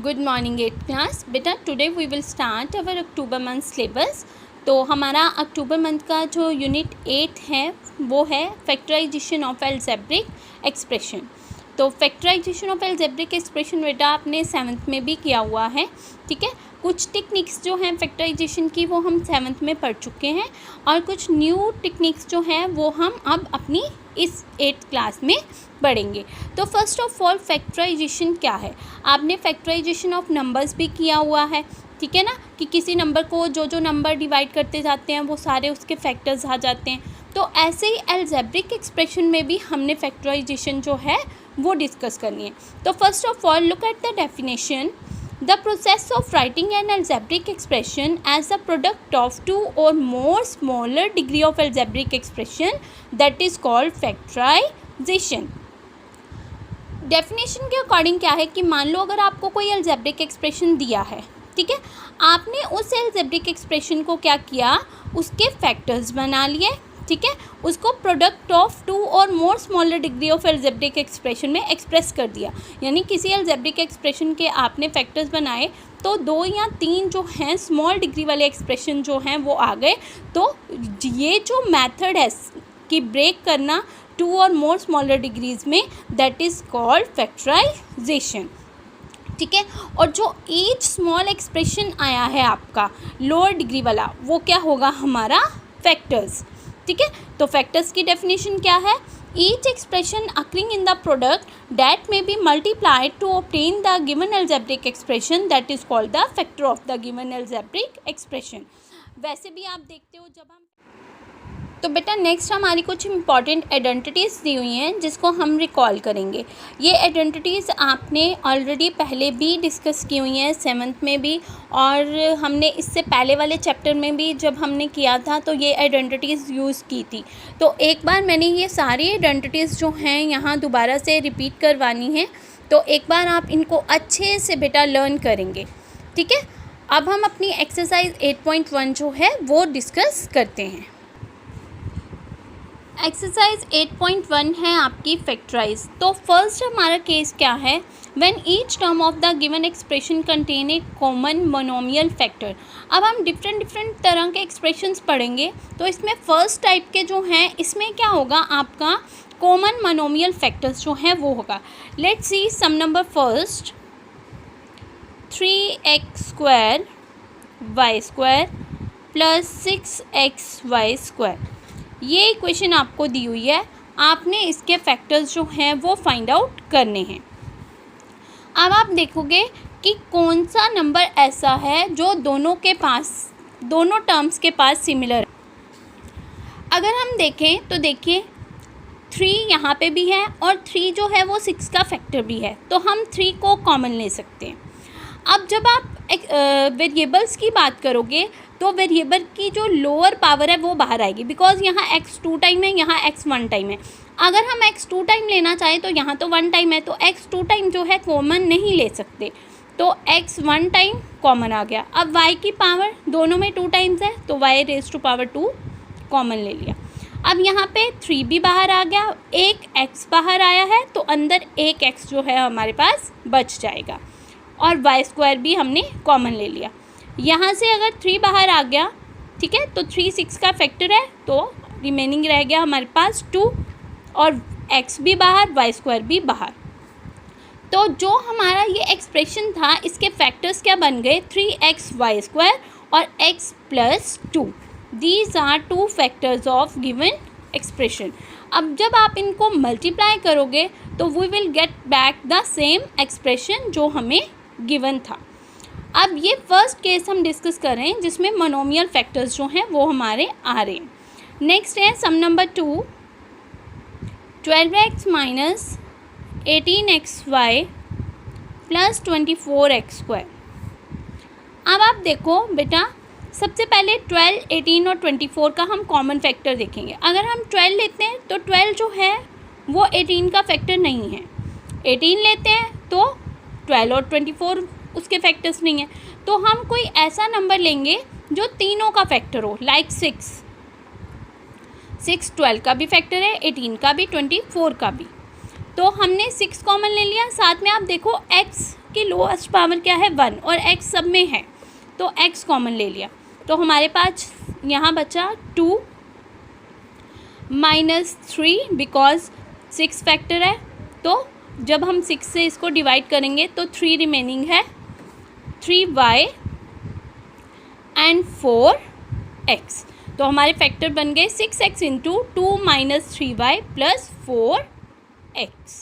Good morning 8th class. बेटा today we will start our October month syllabus. तो हमारा अक्टूबर month का जो यूनिट 8 है वो है फैक्टराइजेशन ऑफ अलजेब्रिक एक्सप्रेशन। तो फैक्टराइजेशन ऑफ अलजेब्रिक एक्सप्रेशन बेटा आपने 7th में भी किया हुआ है, ठीक है। कुछ टेक्निक्स जो हैं फैक्टराइजेशन की वो हम 7th में पढ़ चुके हैं और कुछ न्यू टेक्निक्स जो हैं वो हम अब अपनी इस 8th क्लास में पढ़ेंगे। तो फर्स्ट ऑफ ऑल फैक्टराइजेशन क्या है, आपने फैक्टराइजेशन ऑफ नंबर्स भी किया हुआ है, ठीक है ना, कि किसी नंबर को जो नंबर डिवाइड करते जाते हैं वो सारे उसके फैक्टर्स आ जाते हैं। तो ऐसे ही अलजेब्रिक एक्सप्रेशन में भी हमने फैक्टराइजेशन जो है वो डिस्कस करनी है। तो first of all look at the definition. The process of writing an algebraic expression as a product of two or more smaller degree of algebraic expression that is called factorization। Definition के according क्या है कि मान लो अगर आपको कोई algebraic expression दिया है, ठीक है, आपने उस अलजेब्रिक एक्सप्रेशन को क्या किया, उसके फैक्टर्स बना लिए, ठीक है, उसको प्रोडक्ट ऑफ टू और मोर smaller degree of algebraic expression में एक्सप्रेस कर दिया। यानी किसी अलजेब्रिक एक्सप्रेशन के आपने फैक्टर्स बनाए तो 2 या 3 जो हैं स्मॉल डिग्री वाले एक्सप्रेशन जो हैं वो आ गए। तो ये जो मेथड है कि ब्रेक करना 2 और मोर स्मॉलर डिग्रीज में, दैट इज़ कॉल्ड फैक्टराइजेशन, ठीक है। और जो ईच स्मॉल एक्सप्रेशन आया है आपका लोअर डिग्री वाला वो क्या होगा, हमारा फैक्टर्स, ठीक है। तो फैक्टर्स की डेफिनेशन क्या है, each expression occurring in the product that may be multiplied to obtain the given algebraic expression that is called the factor of the given algebraic expression. वैसे भी आप देखते हो जब हम तो बेटा नेक्स्ट हमारी कुछ इंपॉर्टेंट आइडेंटिटीज़ दी हुई हैं जिसको हम रिकॉल करेंगे। ये आइडेंटिटीज़ आपने ऑलरेडी पहले भी डिस्कस की हुई हैं 7th में भी, और हमने इससे पहले वाले चैप्टर में भी जब हमने किया था तो ये आइडेंटिटीज़ यूज़ की थी। तो एक बार मैंने ये सारी आइडेंटिटीज़ जो हैं यहाँ दोबारा से रिपीट करवानी है, तो एक बार आप इनको अच्छे से बेटा लर्न करेंगे, ठीक है। अब हम अपनी एक्सरसाइज 8.1 जो है वो डिस्कस करते हैं। एक्सरसाइज 8.1 है आपकी फैक्टराइज। तो फर्स्ट हमारा केस क्या है, when each term of the given expression contain a common monomial factor. अब हम डिफरेंट तरह के एक्सप्रेशंस पढ़ेंगे, तो इसमें फर्स्ट टाइप के जो हैं इसमें क्या होगा, आपका कॉमन मोनोमियल फैक्टर्स जो हैं वो होगा। Let's see some number first 3x² y² plus 6xy²। ये इक्वेशन आपको दी हुई है, आपने इसके फैक्टर्स जो हैं वो फाइंड आउट करने हैं। अब आप देखोगे कि कौन सा नंबर ऐसा है जो दोनों टर्म्स के पास सिमिलर है। अगर हम देखें तो देखिए 3 यहाँ पे भी है और 3 जो है वो 6 का फैक्टर भी है, तो हम 3 को कॉमन ले सकते हैं। अब जब आप वेरिएबल्स की बात करोगे तो वेरिएबल की जो लोअर पावर है वो बाहर आएगी, बिकॉज यहाँ x 2 टाइम है, यहाँ x 1 टाइम है। अगर हम x 2 टाइम लेना चाहें तो यहाँ तो 1 टाइम है, तो x 2 टाइम जो है कॉमन नहीं ले सकते, तो x 1 टाइम कॉमन आ गया। अब y की पावर दोनों में 2 टाइम्स है, तो y⁻² कॉमन ले लिया। अब यहाँ पे 3 भी बाहर आ गया, एक x बाहर आया है, तो अंदर एक x जो है हमारे पास बच जाएगा, और y² भी हमने कॉमन ले लिया। यहाँ से अगर 3 बाहर आ गया, ठीक है, तो 3 6 का फैक्टर है, तो रिमेनिंग रह गया हमारे पास 2, और x भी बाहर y² भी बाहर। तो जो हमारा ये एक्सप्रेशन था इसके फैक्टर्स क्या बन गए, 3xy² और x + 2। These are 2 factors of given expression. अब जब आप इनको मल्टीप्लाई करोगे तो we will get back the same expression जो हमें गिवन था। अब ये फर्स्ट केस हम डिस्कस कर रहे हैं जिसमें मोनोमियल फैक्टर्स जो हैं वो हमारे आ रहे हैं। नेक्स्ट है सम number 2 12x - 18xy plus 24x²। अब आप देखो बेटा, सबसे पहले 12, 18 और 24 का हम कॉमन फैक्टर देखेंगे। अगर हम 12 लेते हैं तो 12 जो है वो 18 का फैक्टर नहीं है, 18 लेते हैं तो 12 और 24 उसके फैक्टर्स नहीं है, तो हम कोई ऐसा नंबर लेंगे जो तीनों का फैक्टर हो, लाइक 6 12 का भी फैक्टर है, 18 का भी, 24 का भी। तो हमने 6 कॉमन ले लिया, साथ में आप देखो x की लोएस्ट पावर क्या है 1 और x सब में है तो x कॉमन ले लिया तो हमारे पास यहाँ बचा 2 माइनस 3 बिकॉज 6 फैक्टर है तो जब हम 6 से इसको डिवाइड करेंगे तो 3 रिमेनिंग है 3y एंड 4x तो हमारे फैक्टर बन गए 6x into 2 minus 3y plus 4x।